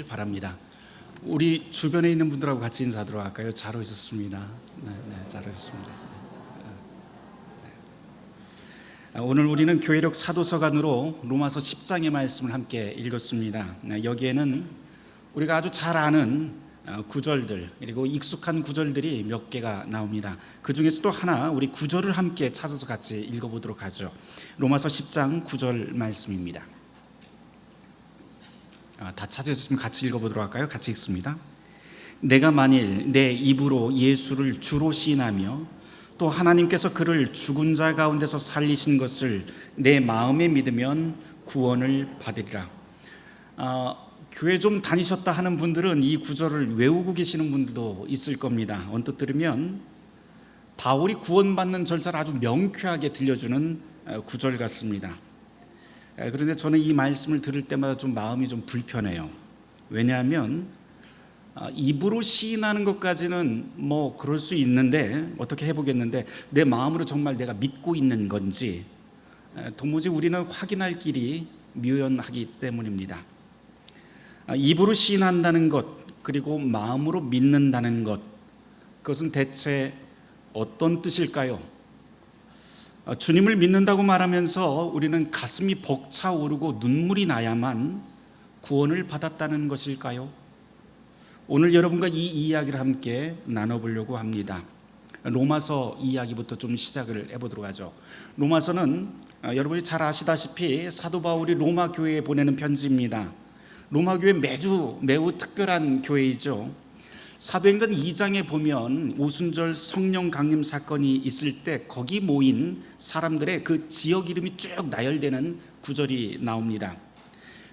바랍니다. 우리 주변에 있는 분들하고 같이 인사하도록 할까요? 잘 오셨습니다. 네, 잘 오셨습니다. 오늘 우리는 교회력 사도서관으로 로마서 10장의 말씀을 함께 읽었습니다. 여기에는 우리가 아주 잘 아는 구절들 그리고 익숙한 구절들이 몇 개가 나옵니다. 그 중에서도 하나 우리 구절을 함께 찾아서 같이 읽어보도록 하죠. 로마서 10장 9절 말씀입니다. 다 찾으셨으면 같이 읽어보도록 할까요? 같이 읽습니다. 내가 만일 내 입으로 예수를 주로 시인하며 또 하나님께서 그를 죽은 자 가운데서 살리신 것을 내 마음에 믿으면 구원을 받으리라. 교회 좀 다니셨다 하는 분들은 이 구절을 외우고 계시는 분들도 있을 겁니다. 언뜻 들으면 바울이 구원받는 절차를 아주 명쾌하게 들려주는 구절 같습니다. 그런데 저는 이 말씀을 들을 때마다 좀 마음이 좀 불편해요. 왜냐하면 입으로 시인하는 것까지는 뭐 그럴 수 있는데 어떻게 해보겠는데 내 마음으로 정말 내가 믿고 있는 건지 도무지 우리는 확인할 길이 묘연하기 때문입니다. 입으로 시인한다는 것 그리고 마음으로 믿는다는 것, 그것은 대체 어떤 뜻일까요? 주님을 믿는다고 말하면서 우리는 가슴이 벅차오르고 눈물이 나야만 구원을 받았다는 것일까요? 오늘 여러분과 이 이야기를 함께 나눠보려고 합니다. 로마서 이야기부터 좀 시작을 해보도록 하죠. 로마서는 여러분이 잘 아시다시피 사도 바울이 로마 교회에 보내는 편지입니다. 로마 교회 매우 특별한 교회이죠. 사도행전 2장에 보면 오순절 성령 강림 사건이 있을 때 거기 모인 사람들의 그 지역 이름이 쭉 나열되는 구절이 나옵니다.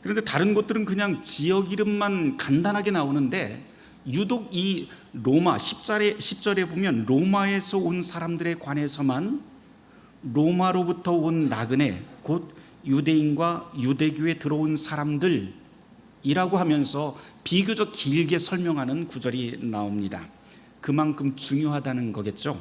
그런데 다른 곳들은 그냥 지역 이름만 간단하게 나오는데 유독 이 로마 10절에 보면 로마에서 온 사람들에 관해서만 로마로부터 온 나그네 곧 유대인과 유대교에 들어온 사람들 이라고 하면서 비교적 길게 설명하는 구절이 나옵니다. 그만큼 중요하다는 거겠죠.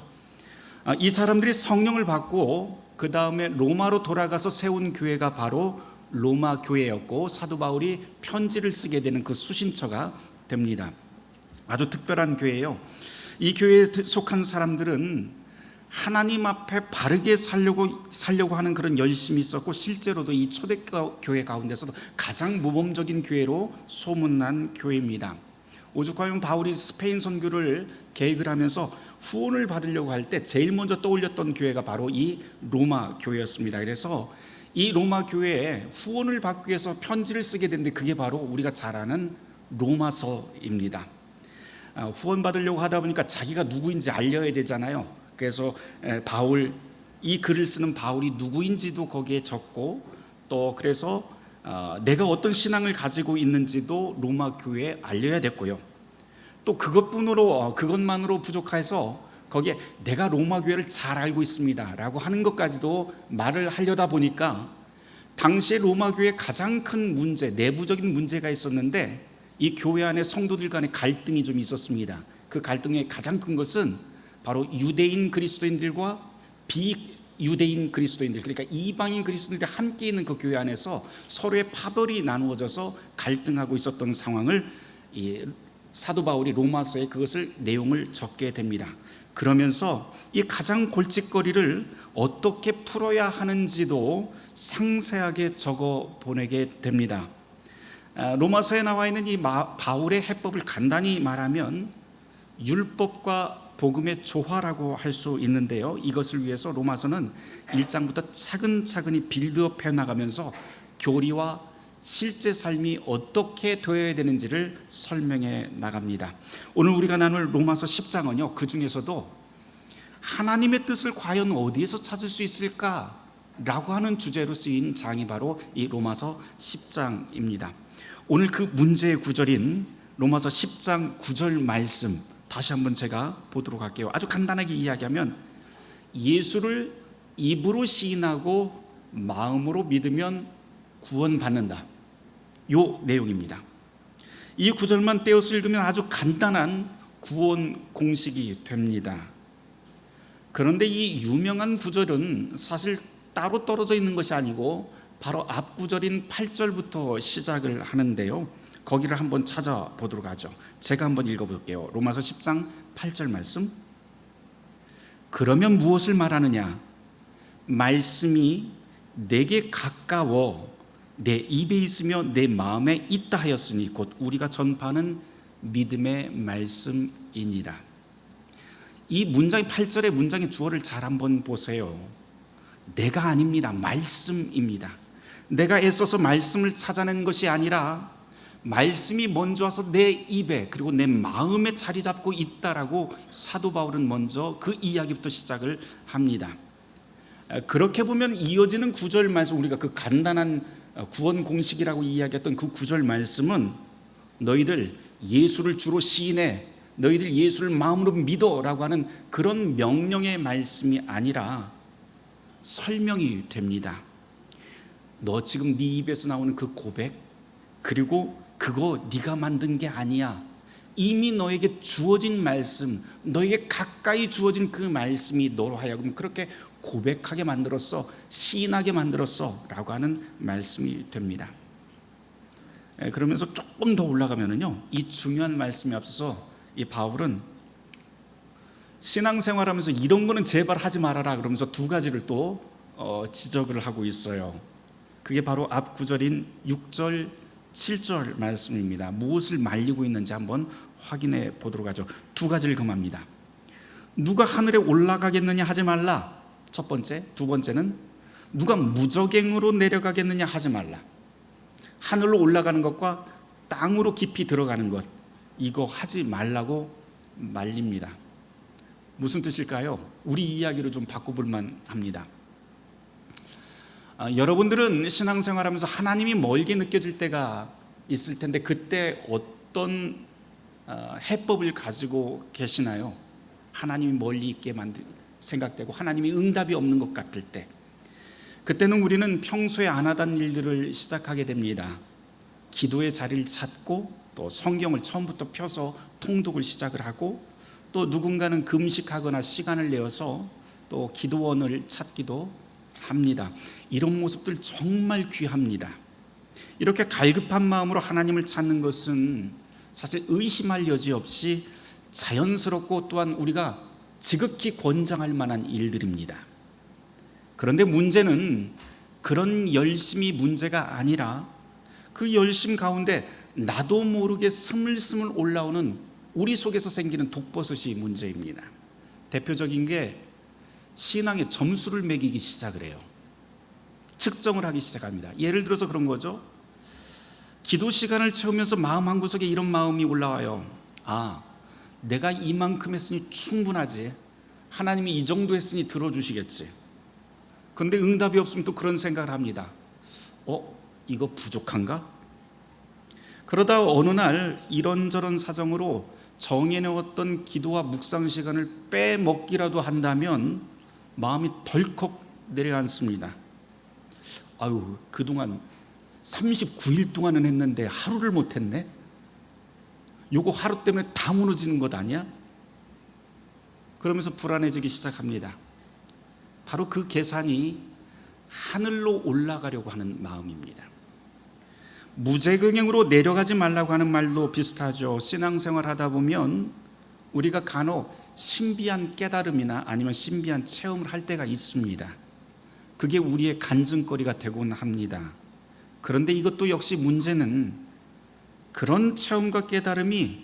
이 사람들이 성령을 받고 그 다음에 로마로 돌아가서 세운 교회가 바로 로마 교회였고 사도 바울이 편지를 쓰게 되는 그 수신처가 됩니다. 아주 특별한 교회예요. 이 교회에 속한 사람들은 하나님 앞에 바르게 살려고 하는 그런 열심이 있었고 실제로도 이 초대교회 가운데서도 가장 모범적인 교회로 소문난 교회입니다. 오죽하면 바울이 스페인 선교를 계획을 하면서 후원을 받으려고 할 때 제일 먼저 떠올렸던 교회가 바로 이 로마 교회였습니다. 그래서 이 로마 교회에 후원을 받기 위해서 편지를 쓰게 됐는데 그게 바로 우리가 잘 아는 로마서입니다. 후원 받으려고 하다 보니까 자기가 누구인지 알려야 되잖아요. 그래서 이 글을 쓰는 바울이 누구인지도 거기에 적고 또 그래서 내가 어떤 신앙을 가지고 있는지도 로마 교회에 알려야 됐고요. 또 그것만으로 부족해서 거기에 내가 로마 교회를 잘 알고 있습니다 라고 하는 것까지도 말을 하려다 보니까 당시에 로마 교회에 가장 큰 문제, 내부적인 문제가 있었는데 이 교회 안에 성도들 간의 갈등이 좀 있었습니다. 그 갈등의 가장 큰 것은 바로 유대인 그리스도인들과 비유대인 그리스도인들, 그러니까 이방인 그리스도인들이 함께 있는 그 교회 안에서 서로의 파벌이 나누어져서 갈등하고 있었던 상황을 사도 바울이 로마서에 그것을 내용을 적게 됩니다. 그러면서 이 가장 골칫거리를 어떻게 풀어야 하는지도 상세하게 적어 보내게 됩니다. 로마서에 나와 있는 이 바울의 해법을 간단히 말하면 율법과 복음의 조화라고 할 수 있는데요. 이것을 위해서 로마서는 1장부터 차근차근히 빌드업해 나가면서 교리와 실제 삶이 어떻게 되어야 되는지를 설명해 나갑니다. 오늘 우리가 나눌 로마서 10장은요. 그 중에서도 하나님의 뜻을 과연 어디에서 찾을 수 있을까라고 하는 주제로 쓰인 장이 바로 이 로마서 10장입니다. 오늘 그 문제의 구절인 로마서 10장 9절 말씀 다시 한번 제가 보도록 할게요. 아주 간단하게 이야기하면 예수를 입으로 시인하고 마음으로 믿으면 구원받는다. 요 내용입니다. 이 구절만 떼어서 읽으면 아주 간단한 구원 공식이 됩니다. 그런데 이 유명한 구절은 사실 따로 떨어져 있는 것이 아니고 바로 앞 구절인 8절부터 시작을 하는데요. 거기를 한번 찾아보도록 하죠. 제가 한번 읽어볼게요. 로마서 10장 8절 말씀. 그러면 무엇을 말하느냐? 말씀이 내게 가까워 내 입에 있으며 내 마음에 있다 하였으니 곧 우리가 전파하는 믿음의 말씀이니라. 이 문장의 8절의 문장의 주어를 잘 한번 보세요. 내가 아닙니다. 말씀입니다. 내가 애써서 말씀을 찾아낸 것이 아니라 말씀이 먼저 와서 내 입에 그리고 내 마음에 자리 잡고 있다라고 사도 바울은 먼저 그 이야기부터 시작을 합니다. 그렇게 보면 이어지는 9절 말씀, 우리가 그 간단한 구원 공식이라고 이야기했던 그 9절 말씀은 너희들 예수를 주로 시인해, 너희들 예수를 마음으로 믿어라고 하는 그런 명령의 말씀이 아니라 설명이 됩니다. 너 지금 네 입에서 나오는 그 고백, 그리고 그거 네가 만든 게 아니야. 이미 너에게 주어진 말씀, 너에게 가까이 주어진 그 말씀이 너로 하여금 그렇게 고백하게 만들었어, 시인하게 만들었어 라고 하는 말씀이 됩니다. 그러면서 조금 더 올라가면은요, 이 중요한 말씀에 앞서서 이 바울은 신앙생활하면서 이런 거는 제발 하지 말아라 그러면서 두 가지를 또 지적을 하고 있어요. 그게 바로 앞 구절인 6절 7절 말씀입니다. 무엇을 말리고 있는지 한번 확인해 보도록 하죠. 두 가지를 금합니다. 누가 하늘에 올라가겠느냐 하지 말라, 첫 번째. 두 번째는 누가 무저갱으로 내려가겠느냐 하지 말라. 하늘로 올라가는 것과 땅으로 깊이 들어가는 것, 이거 하지 말라고 말립니다. 무슨 뜻일까요? 우리 이야기로 좀 바꿔볼 만합니다. 여러분들은 신앙생활하면서 하나님이 멀게 느껴질 때가 있을 텐데 그때 어떤 해법을 가지고 계시나요? 하나님이 멀리 있게 생각되고 하나님이 응답이 없는 것 같을 때, 그때는 우리는 평소에 안 하던 일들을 시작하게 됩니다. 기도의 자리를 찾고 또 성경을 처음부터 펴서 통독을 시작을 하고, 또 누군가는 금식하거나 시간을 내어서 또 기도원을 찾기도 합니다. 이런 모습들 정말 귀합니다. 이렇게 갈급한 마음으로 하나님을 찾는 것은 사실 의심할 여지 없이 자연스럽고 또한 우리가 지극히 권장할 만한 일들입니다. 그런데 문제는 그런 열심이 문제가 아니라 그 열심 가운데 나도 모르게 스물스물 올라오는 우리 속에서 생기는 독버섯이 문제입니다. 대표적인 게 신앙의 점수를 매기기 시작을 해요. 측정을 하기 시작합니다. 예를 들어서 그런 거죠. 기도 시간을 채우면서 마음 한구석에 이런 마음이 올라와요. 내가 이만큼 했으니 충분하지, 하나님이 이 정도 했으니 들어주시겠지. 그런데 응답이 없으면 또 그런 생각을 합니다. 이거 부족한가? 그러다 어느 날 이런저런 사정으로 정해놓았던 기도와 묵상 시간을 빼먹기라도 한다면 마음이 덜컥 내려앉습니다. 그동안 39일 동안은 했는데 하루를 못했네? 요거 하루 때문에 다 무너지는 것 아니야? 그러면서 불안해지기 시작합니다. 바로 그 계산이 하늘로 올라가려고 하는 마음입니다. 무제경으로 내려가지 말라고 하는 말도 비슷하죠. 신앙생활 하다 보면 우리가 간혹 신비한 깨달음이나 아니면 신비한 체험을 할 때가 있습니다. 그게 우리의 간증거리가 되곤 합니다. 그런데 이것도 역시 문제는 그런 체험과 깨달음이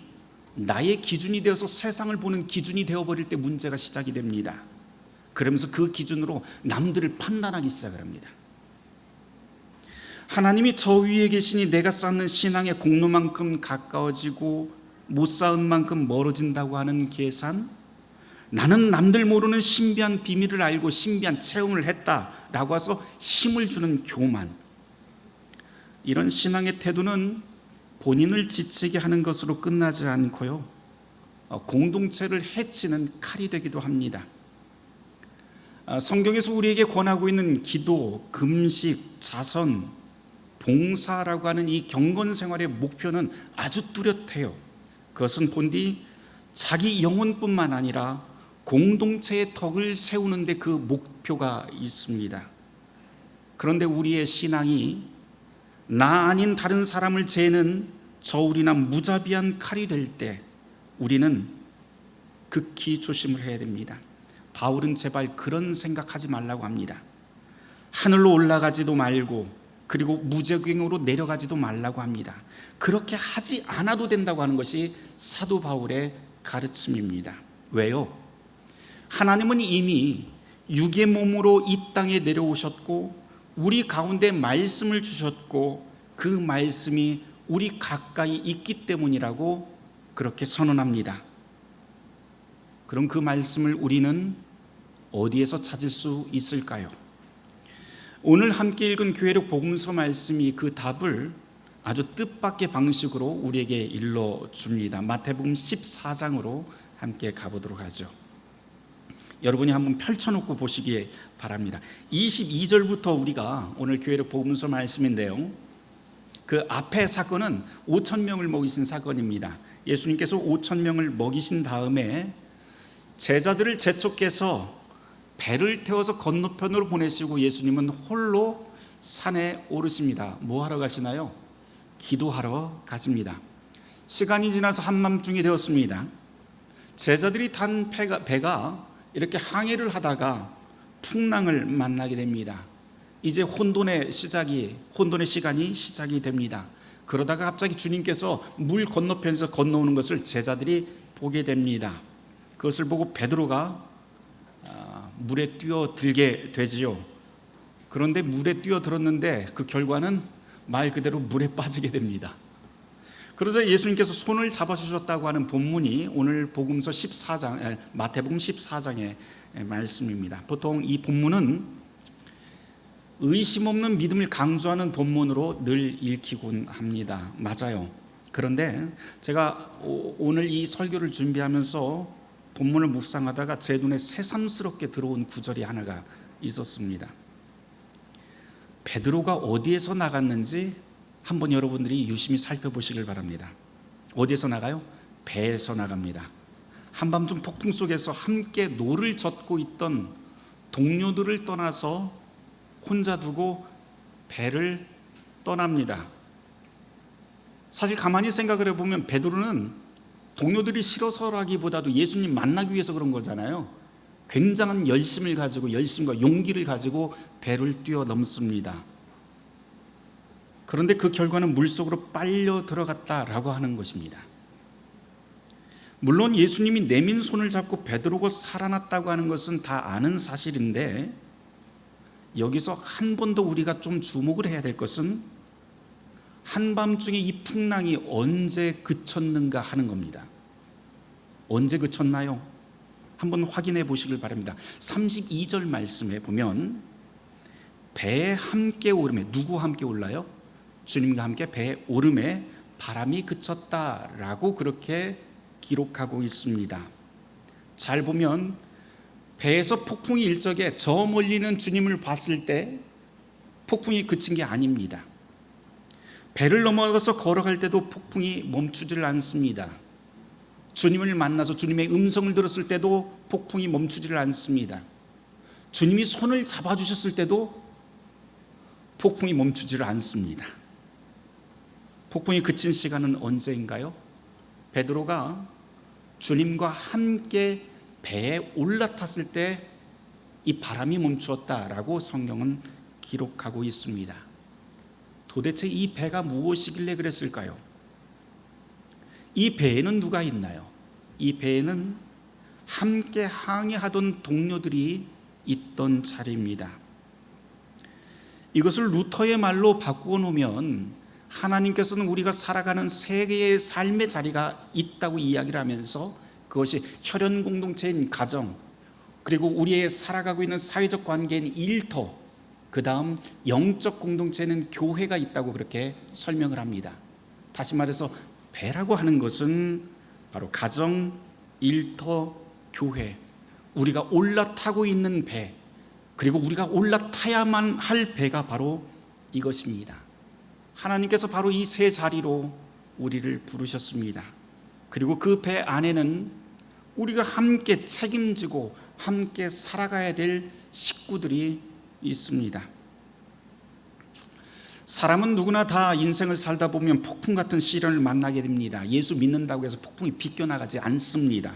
나의 기준이 되어서 세상을 보는 기준이 되어버릴 때 문제가 시작이 됩니다. 그러면서 그 기준으로 남들을 판단하기 시작을 합니다. 하나님이 저 위에 계시니 내가 쌓는 신앙의 공로만큼 가까워지고 못 쌓은 만큼 멀어진다고 하는 계산, 나는 남들 모르는 신비한 비밀을 알고 신비한 체험을 했다라고 해서 힘을 주는 교만, 이런 신앙의 태도는 본인을 지치게 하는 것으로 끝나지 않고요, 공동체를 해치는 칼이 되기도 합니다. 성경에서 우리에게 권하고 있는 기도, 금식, 자선, 봉사라고 하는 이 경건 생활의 목표는 아주 뚜렷해요. 그것은 본디 자기 영혼뿐만 아니라 공동체의 덕을 세우는 데 그 목표가 있습니다. 그런데 우리의 신앙이 나 아닌 다른 사람을 재는 저울이나 무자비한 칼이 될 때 우리는 극히 조심을 해야 됩니다. 바울은 제발 그런 생각하지 말라고 합니다. 하늘로 올라가지도 말고 그리고 무적행으로 내려가지도 말라고 합니다. 그렇게 하지 않아도 된다고 하는 것이 사도 바울의 가르침입니다. 왜요? 하나님은 이미 육의 몸으로 이 땅에 내려오셨고 우리 가운데 말씀을 주셨고 그 말씀이 우리 가까이 있기 때문이라고 그렇게 선언합니다. 그럼 그 말씀을 우리는 어디에서 찾을 수 있을까요? 오늘 함께 읽은 교회력 복음서 말씀이 그 답을 아주 뜻밖의 방식으로 우리에게 일러줍니다. 마태복음 14장으로 함께 가보도록 하죠. 여러분이 한번 펼쳐놓고 보시기 바랍니다. 22절부터 우리가 오늘 교회력 복음서 말씀인데요, 그 앞에 사건은 5,000명을 먹이신 사건입니다. 예수님께서 5,000명을 먹이신 다음에 제자들을 재촉해서 배를 태워서 건너편으로 보내시고 예수님은 홀로 산에 오르십니다. 뭐 하러 가시나요? 기도하러 가십니다. 시간이 지나서 한밤중이 되었습니다. 제자들이 탄 배가 이렇게 항해를 하다가 풍랑을 만나게 됩니다. 이제 혼돈의 시간이 시작이 됩니다. 그러다가 갑자기 주님께서 물 건너편에서 건너오는 것을 제자들이 보게 됩니다. 그것을 보고 베드로가 물에 뛰어들게 되지요. 그런데 물에 뛰어들었는데 그 결과는 말 그대로 물에 빠지게 됩니다. 그러자 예수님께서 손을 잡아주셨다고 하는 본문이 오늘 복음서 14장, 마태복음 14장의 말씀입니다. 보통 이 본문은 의심 없는 믿음을 강조하는 본문으로 늘 읽히곤 합니다. 맞아요. 그런데 제가 오늘 이 설교를 준비하면서 본문을 묵상하다가 제 눈에 새삼스럽게 들어온 구절이 하나가 있었습니다. 베드로가 어디에서 나갔는지 한번 여러분들이 유심히 살펴보시길 바랍니다. 어디에서 나가요? 배에서 나갑니다. 한밤중 폭풍 속에서 함께 노를 젓고 있던 동료들을 떠나서 혼자 두고 배를 떠납니다. 사실 가만히 생각을 해보면 베드로는 동료들이 싫어서라기보다도 예수님 만나기 위해서 그런 거잖아요. 굉장한 열심과 용기를 가지고 배를 뛰어넘습니다. 그런데 그 결과는 물속으로 빨려 들어갔다라고 하는 것입니다. 물론 예수님이 내민 손을 잡고 베드로가 살아났다고 하는 것은 다 아는 사실인데, 여기서 한 번 더 우리가 좀 주목을 해야 될 것은 한밤중에 이 풍랑이 언제 그쳤는가 하는 겁니다. 언제 그쳤나요? 한번 확인해 보시길 바랍니다. 32절 말씀에 보면 배에 함께 오름에, 누구와 함께 올라요? 주님과 함께 배에 오름에 바람이 그쳤다라고 그렇게 기록하고 있습니다. 잘 보면 배에서 폭풍이 일 적에 저 멀리는 주님을 봤을 때 폭풍이 그친 게 아닙니다. 배를 넘어가서 걸어갈 때도 폭풍이 멈추질 않습니다. 주님을 만나서 주님의 음성을 들었을 때도 폭풍이 멈추질 않습니다. 주님이 손을 잡아주셨을 때도 폭풍이 멈추질 않습니다. 폭풍이 그친 시간은 언제인가요? 베드로가 주님과 함께 배에 올라탔을 때 이 바람이 멈추었다라고 성경은 기록하고 있습니다. 도대체 이 배가 무엇이길래 그랬을까요? 이 배에는 누가 있나요? 이 배에는 함께 항해하던 동료들이 있던 자리입니다. 이것을 루터의 말로 바꾸어 놓으면 하나님께서는 우리가 살아가는 세 개의 삶의 자리가 있다고 이야기를 하면서 그것이 혈연 공동체인 가정, 그리고 우리의 살아가고 있는 사회적 관계인 일터, 그 다음 영적 공동체는 교회가 있다고 그렇게 설명을 합니다. 다시 말해서 배라고 하는 것은 바로 가정, 일터, 교회, 우리가 올라타고 있는 배, 그리고 우리가 올라타야만 할 배가 바로 이것입니다. 하나님께서 바로 이 세 자리로 우리를 부르셨습니다. 그리고 그 배 안에는 우리가 함께 책임지고 함께 살아가야 될 식구들이 있습니다. 사람은 누구나 다 인생을 살다 보면 폭풍 같은 시련을 만나게 됩니다. 예수 믿는다고 해서 폭풍이 비껴나가지 않습니다.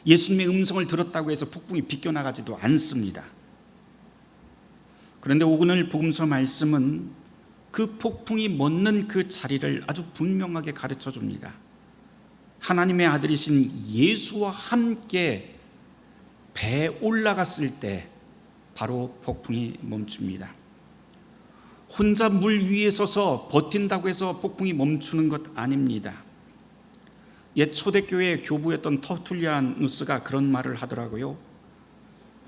예수님의 음성을 들었다고 해서 폭풍이 비껴나가지도 않습니다. 그런데 오늘 복음서 말씀은 그 폭풍이 멎는 그 자리를 아주 분명하게 가르쳐 줍니다. 하나님의 아들이신 예수와 함께 배에 올라갔을 때 바로 폭풍이 멈춥니다. 혼자 물 위에 서서 버틴다고 해서 폭풍이 멈추는 것 아닙니다. 옛 초대교회 교부였던 터툴리아누스가 그런 말을 하더라고요.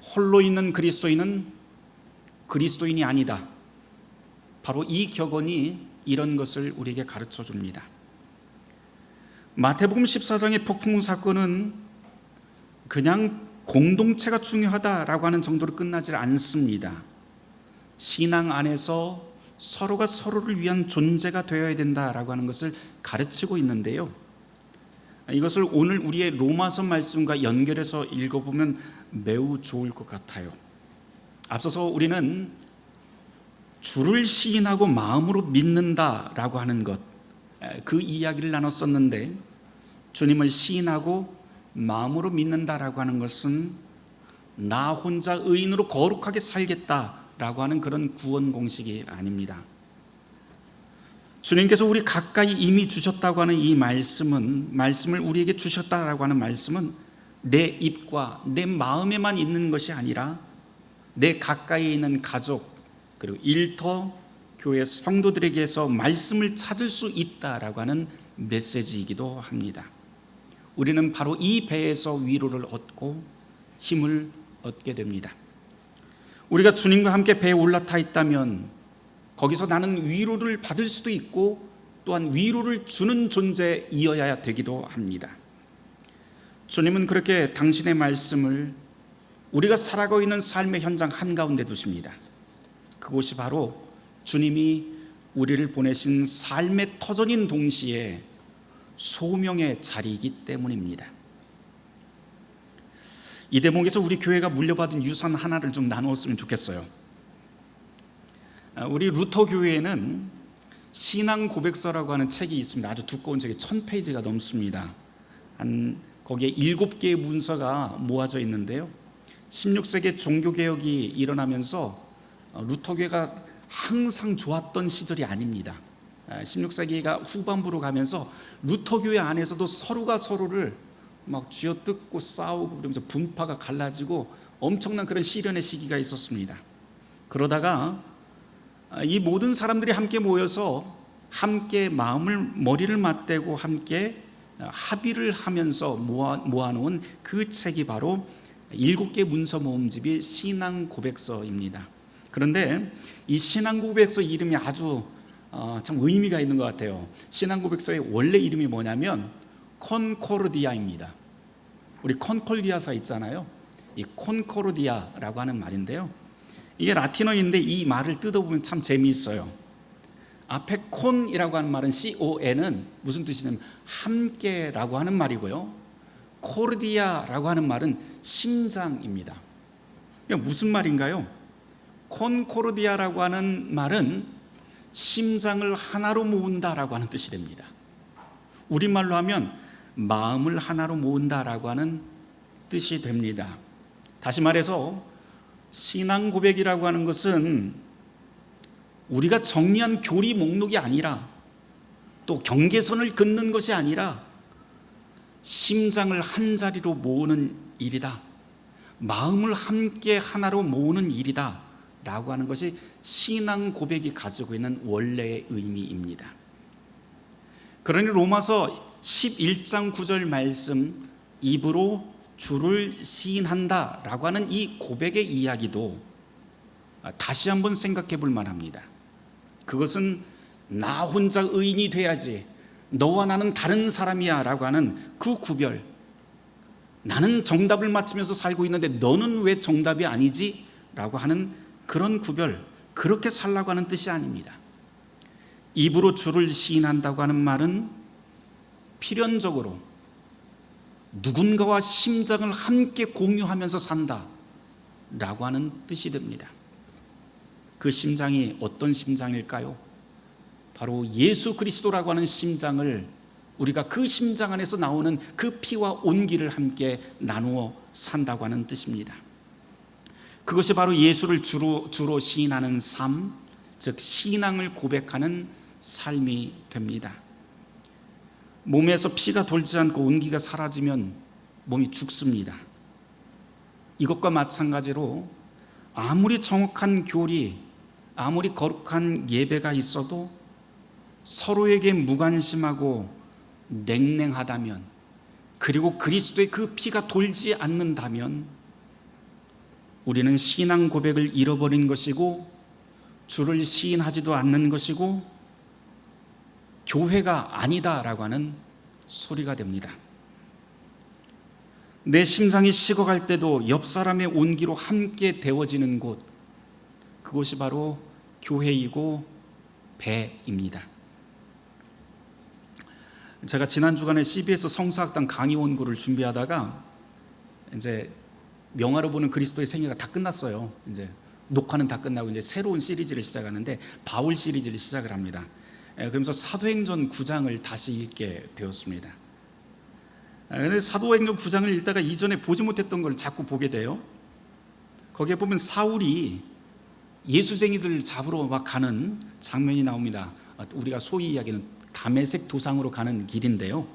홀로 있는 그리스도인은 그리스도인이 아니다. 바로 이 격언이 이런 것을 우리에게 가르쳐 줍니다. 마태복음 14장의 폭풍 사건은 그냥 공동체가 중요하다라고 하는 정도로 끝나지 않습니다. 신앙 안에서 서로가 서로를 위한 존재가 되어야 된다라고 하는 것을 가르치고 있는데요, 이것을 오늘 우리의 로마서 말씀과 연결해서 읽어보면 매우 좋을 것 같아요. 앞서서 우리는 주를 시인하고 마음으로 믿는다라고 하는 것, 그 이야기를 나눴었는데, 주님을 시인하고 마음으로 믿는다라고 하는 것은 나 혼자 의인으로 거룩하게 살겠다라고 하는 그런 구원 공식이 아닙니다. 주님께서 우리 가까이 이미 주셨다고 하는 이 말씀을 우리에게 주셨다라고 하는 말씀은 내 입과 내 마음에만 있는 것이 아니라 내 가까이 있는 가족 그리고 일터 교회 성도들에게서 말씀을 찾을 수 있다라고 하는 메시지이기도 합니다. 우리는 바로 이 배에서 위로를 얻고 힘을 얻게 됩니다. 우리가 주님과 함께 배에 올라타 있다면 거기서 나는 위로를 받을 수도 있고 또한 위로를 주는 존재이어야 되기도 합니다. 주님은 그렇게 당신의 말씀을 우리가 살아가고 있는 삶의 현장 한가운데 두십니다. 그곳이 바로 주님이 우리를 보내신 삶의 터전인 동시에 소명의 자리이기 때문입니다. 이 대목에서 우리 교회가 물려받은 유산 하나를 좀 나누었으면 좋겠어요. 우리 루터 교회에는 신앙 고백서라고 하는 책이 있습니다. 아주 두꺼운 책이 1000페이지가 넘습니다. 거기에 7개의 문서가 모아져 있는데요, 16세기 종교개혁이 일어나면서 루터교회가 항상 좋았던 시절이 아닙니다. 16세기가 후반부로 가면서 루터교회 안에서도 서로가 서로를 막 쥐어뜯고 싸우고 그러면서 분파가 갈라지고 엄청난 그런 시련의 시기가 있었습니다. 그러다가 이 모든 사람들이 함께 모여서 함께 머리를 맞대고 함께 합의를 하면서 모아놓은 그 책이 바로 7개 문서 모음집이 신앙 고백서입니다. 그런데 이 신앙 고백서 이름이 아주 참 의미가 있는 것 같아요. 신앙 고백서의 원래 이름이 뭐냐면 콘코르디아입니다. 우리 콘콜디아사 있잖아요. 이 콘코르디아라고 하는 말인데요, 이게 라틴어인데 이 말을 뜯어보면 참 재미있어요. 앞에 콘이라고 하는 말은 CON은 무슨 뜻이냐면 함께라고 하는 말이고요, 코르디아라고 하는 말은 심장입니다. 그러니까 무슨 말인가요? 콘코르디아라고 하는 말은 심장을 하나로 모은다라고 하는 뜻이 됩니다. 우리말로 하면 마음을 하나로 모은다라고 하는 뜻이 됩니다. 다시 말해서 신앙 고백이라고 하는 것은 우리가 정리한 교리 목록이 아니라 또 경계선을 긋는 것이 아니라 심장을 한 자리로 모으는 일이다, 마음을 함께 하나로 모으는 일이다 라고 하는 것이 신앙 고백이 가지고 있는 원래의 의미입니다. 그러니 로마서 11장 9절 말씀, 입으로 주를 시인한다 라고 하는 이 고백의 이야기도 다시 한번 생각해 볼 만합니다. 그것은 나 혼자 의인이 돼야지, 너와 나는 다른 사람이야 라고 하는 그 구별, 나는 정답을 맞추면서 살고 있는데 너는 왜 정답이 아니지? 라고 하는 그런 구별, 그렇게 살라고 하는 뜻이 아닙니다. 입으로 주를 시인한다고 하는 말은 필연적으로 누군가와 심장을 함께 공유하면서 산다 라고 하는 뜻이 됩니다. 그 심장이 어떤 심장일까요? 바로 예수 그리스도라고 하는 심장을 우리가 그 심장 안에서 나오는 그 피와 온기를 함께 나누어 산다고 하는 뜻입니다. 그것이 바로 예수를 주로 시인하는 삶, 즉 신앙을 고백하는 삶이 됩니다. 몸에서 피가 돌지 않고 온기가 사라지면 몸이 죽습니다. 이것과 마찬가지로 아무리 정확한 교리, 아무리 거룩한 예배가 있어도 서로에게 무관심하고 냉랭하다면, 그리고 그리스도의 그 피가 돌지 않는다면 우리는 신앙 고백을 잃어버린 것이고 주를 시인하지도 않는 것이고 교회가 아니다라고 하는 소리가 됩니다. 내 심장이 식어갈 때도 옆 사람의 온기로 함께 데워지는 곳, 그것이 바로 교회이고 배입니다. 제가 지난 주간에 CBS 성서학당 강의 원고를 준비하다가 이제 명화로 보는 그리스도의 생애가 다 끝났어요. 이제 녹화는 다 끝나고 이제 새로운 시리즈를 시작하는데 바울 시리즈를 시작을 합니다. 그러면서 사도행전 9장을 다시 읽게 되었습니다. 그런데 사도행전 9장을 읽다가 이전에 보지 못했던 걸 자꾸 보게 돼요. 거기에 보면 사울이 예수쟁이들 잡으러 막 가는 장면이 나옵니다. 우리가 소위 이야기하는 다메섹 도상으로 가는 길인데요,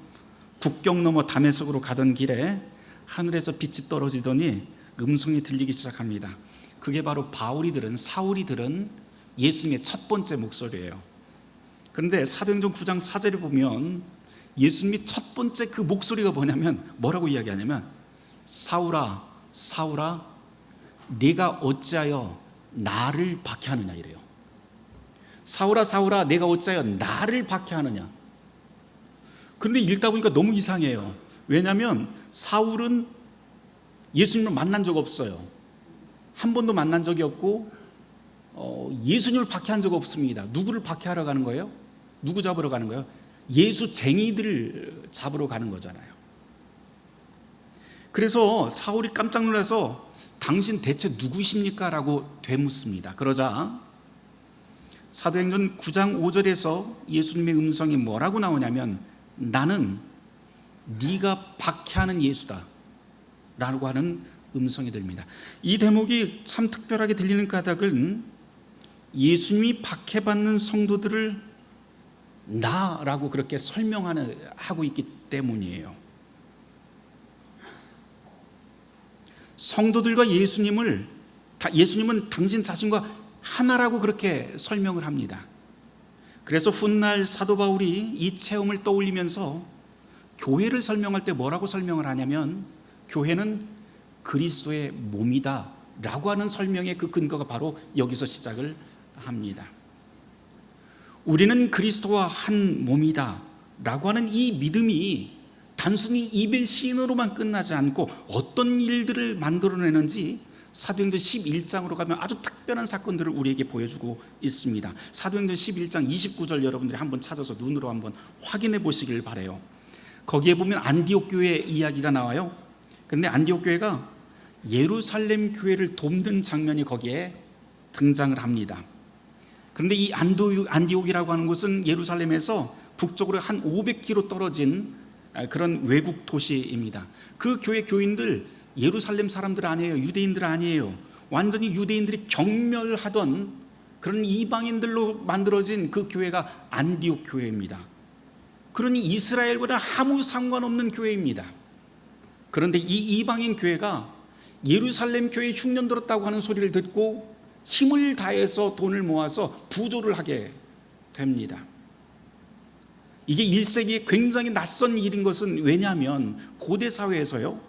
국경 넘어 다메섹으로 가던 길에 하늘에서 빛이 떨어지더니 음성이 들리기 시작합니다. 그게 바로 사울이 들은 예수님의 첫 번째 목소리예요. 그런데 사도행전 9장 4절에 보면 예수님이 첫 번째 그 목소리가 뭐라고 이야기하냐면, 사울아 사울아 네가 어찌하여 나를 박해하느냐 이래요. 사울아 사울아 내가 어찌하여 나를 박해하느냐. 그런데 읽다 보니까 너무 이상해요. 왜냐하면 사울은 예수님을 만난 적 없어요. 한 번도 만난 적이 없고 예수님을 박해한 적 없습니다. 누구를 박해하러 가는 거예요? 누구 잡으러 가는 거예요? 예수쟁이들을 잡으러 가는 거잖아요. 그래서 사울이 깜짝 놀라서 당신 대체 누구십니까? 라고 되묻습니다. 그러자 사도행전 9장 5절에서 예수님의 음성이 뭐라고 나오냐면, 나는 네가 박해하는 예수다 라고 하는 음성이 들립니다. 이 대목이 참 특별하게 들리는 까닭은 예수님이 박해받는 성도들을 나라고 그렇게 설명하고 있기 때문이에요. 성도들과 예수님은 당신 자신과 하나라고 그렇게 설명을 합니다. 그래서 훗날 사도 바울이 이 체험을 떠올리면서 교회를 설명할 때 뭐라고 설명을 하냐면, 교회는 그리스도의 몸이다 라고 하는 설명의 그 근거가 바로 여기서 시작을 합니다. 우리는 그리스도와 한 몸이다 라고 하는 이 믿음이 단순히 입의 시인으로만 끝나지 않고 어떤 일들을 만들어내는지 사도행전 11장으로 가면 아주 특별한 사건들을 우리에게 보여주고 있습니다. 사도행전 11장 29절 여러분들이 한번 찾아서 눈으로 한번 확인해 보시길 바라요. 거기에 보면 안디옥 교회 이야기가 나와요. 그런데 안디옥 교회가 예루살렘 교회를 돕는 장면이 거기에 등장을 합니다. 그런데 이 안디옥이라고 하는 곳은 예루살렘에서 북쪽으로 한 500km 떨어진 그런 외국 도시입니다. 그 교회 교인들 예루살렘 사람들 아니에요. 유대인들 아니에요. 완전히 유대인들이 경멸하던 그런 이방인들로 만들어진 그 교회가 안디옥 교회입니다. 그러니 이스라엘과는 아무 상관없는 교회입니다. 그런데 이 이방인 교회가 예루살렘 교회에 흉년 들었다고 하는 소리를 듣고 힘을 다해서 돈을 모아서 부조를 하게 됩니다. 이게 1세기에 굉장히 낯선 일인 것은, 왜냐하면 고대 사회에서요,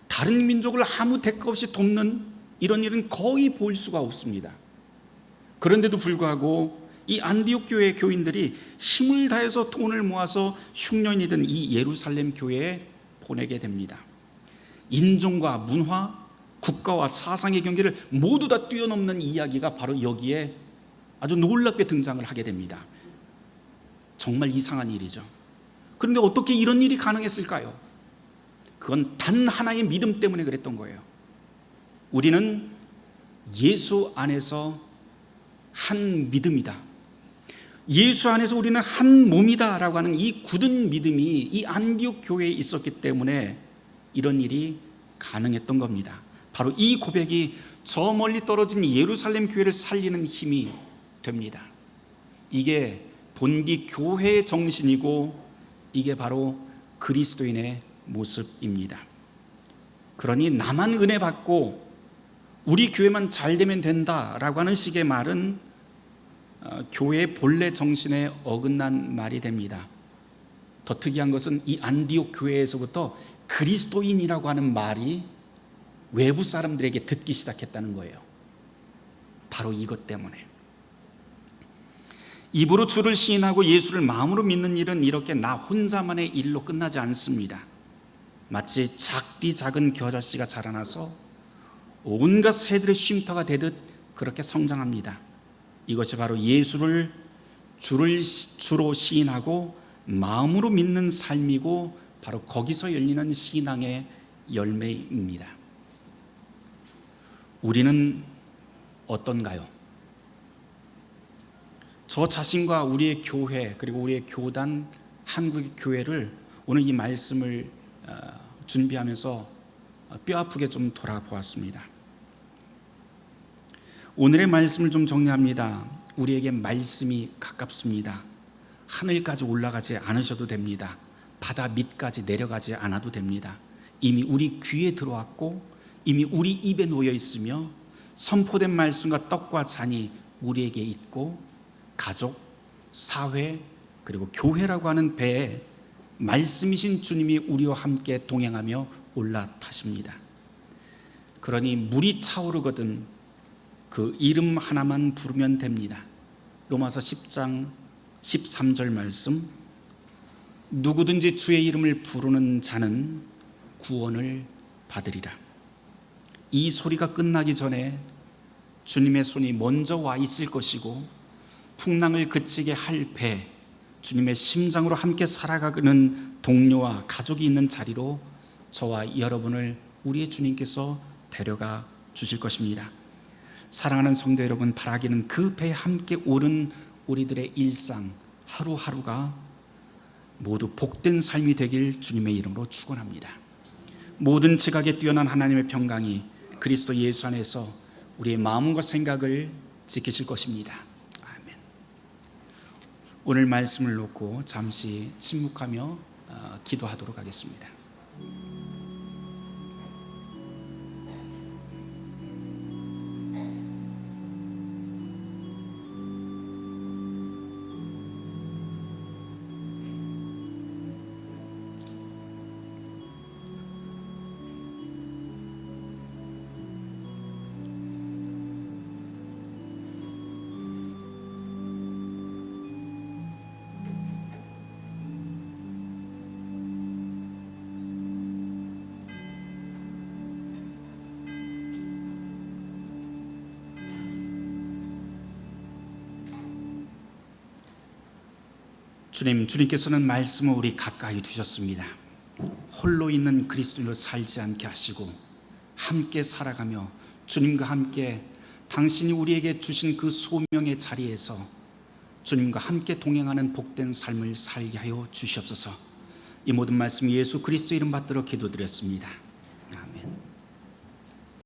다른 민족을 아무 대가 없이 돕는 이런 일은 거의 볼 수가 없습니다. 그런데도 불구하고 이 안디옥 교회 교인들이 힘을 다해서 돈을 모아서 흉년이 든 이 예루살렘 교회에 보내게 됩니다. 인종과 문화, 국가와 사상의 경계를 모두 다 뛰어넘는 이야기가 바로 여기에 아주 놀랍게 등장을 하게 됩니다. 정말 이상한 일이죠. 그런데 어떻게 이런 일이 가능했을까요? 그건 단 하나의 믿음 때문에 그랬던 거예요. 우리는 예수 안에서 한 믿음이다. 예수 안에서 우리는 한 몸이다라고 하는 이 굳은 믿음이 이 안디옥 교회에 있었기 때문에 이런 일이 가능했던 겁니다. 바로 이 고백이 저 멀리 떨어진 예루살렘 교회를 살리는 힘이 됩니다. 이게 본디 교회의 정신이고 이게 바로 그리스도인의 모습입니다. 그러니 나만 은혜 받고 우리 교회만 잘 되면 된다라고 하는 식의 말은 교회의 본래 정신에 어긋난 말이 됩니다. 더 특이한 것은 이 안디옥 교회에서부터 그리스도인이라고 하는 말이 외부 사람들에게 듣기 시작했다는 거예요. 바로 이것 때문에. 입으로 주를 시인하고 예수를 마음으로 믿는 일은 이렇게 나 혼자만의 일로 끝나지 않습니다. 마치 작디 작은 겨자씨가 자라나서 온갖 새들의 쉼터가 되듯 그렇게 성장합니다. 이것이 바로 예수를 주로 시인하고 마음으로 믿는 삶이고 바로 거기서 열리는 신앙의 열매입니다. 우리는 어떤가요? 저 자신과 우리의 교회 그리고 우리의 교단 한국의 교회를 오늘 이 말씀을 준비하면서 뼈아프게 좀 돌아보았습니다. 오늘의 말씀을 좀 정리합니다. 우리에게 말씀이 가깝습니다. 하늘까지 올라가지 않으셔도 됩니다. 바다 밑까지 내려가지 않아도 됩니다. 이미 우리 귀에 들어왔고 이미 우리 입에 놓여 있으며 선포된 말씀과 떡과 잔이 우리에게 있고 가족, 사회 그리고 교회라고 하는 배에 말씀이신 주님이 우리와 함께 동행하며 올라타십니다. 그러니 물이 차오르거든 그 이름 하나만 부르면 됩니다. 로마서 10장 13절 말씀, 누구든지 주의 이름을 부르는 자는 구원을 받으리라. 이 소리가 끝나기 전에 주님의 손이 먼저 와 있을 것이고 풍랑을 그치게 할 배, 주님의 심장으로 함께 살아가는 동료와 가족이 있는 자리로 저와 여러분을 우리의 주님께서 데려가 주실 것입니다. 사랑하는 성도 여러분, 바라기는 그 배에 함께 오른 우리들의 일상 하루하루가 모두 복된 삶이 되길 주님의 이름으로 축원합니다. 모든 지각에 뛰어난 하나님의 평강이 그리스도 예수 안에서 우리의 마음과 생각을 지키실 것입니다. 아멘. 오늘 말씀을 놓고 잠시 침묵하며 기도하도록 하겠습니다. 주님께서는 말씀을 우리 가까이 두셨습니다. 홀로 있는 그리스도인으로 살지 않게 하시고 함께 살아가며 주님과 함께 당신이 우리에게 주신 그 소명의 자리에서 주님과 함께 동행하는 복된 삶을 살게 하여 주시옵소서. 이 모든 말씀 예수 그리스도 이름 받들어 기도드렸습니다.